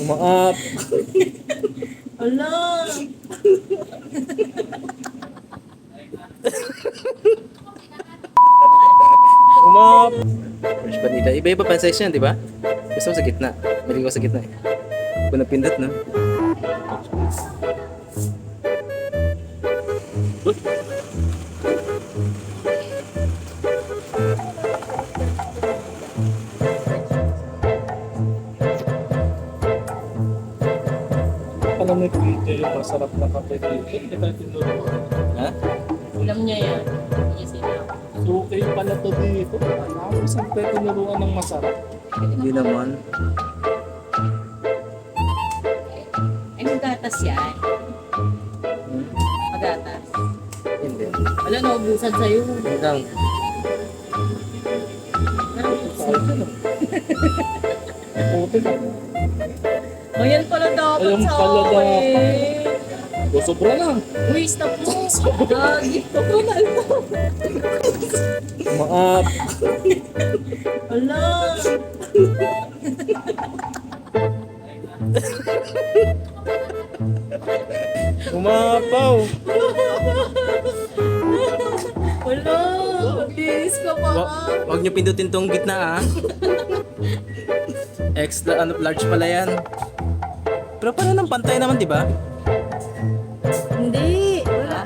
Umaap. Ala! Umaap. Fresh Vanilla. Iba-iba pa ang size yan, di ba? Gusto ko sa gitna. Bili ko sa gitna eh. Kung napindot, no? Alam mo dito yung masarap na kape dito. Hindi tayo tinuruan. Ha? Alam niya yan. Hindi sila. So, kayo pala to dito. Alam mo, saan tayo tinuruan ng masarap? Hindi naman. Ay, magatas yan. Magatas. Hindi. Wala, naubusan sa'yo. Hindi lang. Puti na. O, yan pala dapat Ayan sa pala dapat. akin. O, sobra lang. Uy, stop mo. Gagi. Tutunal mo. Umaap. Ala! Umaapaw. Wala! Mabilis ka pa nga. Huwag niyo pindutin tong gitna, ah. Extra, large pala yan. Pero paano ng pantay naman, di ba? Hindi. Wala.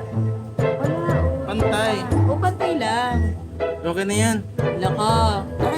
Wala. Pantay. O, pantay lang. Okay na yan. Wala ka. Baka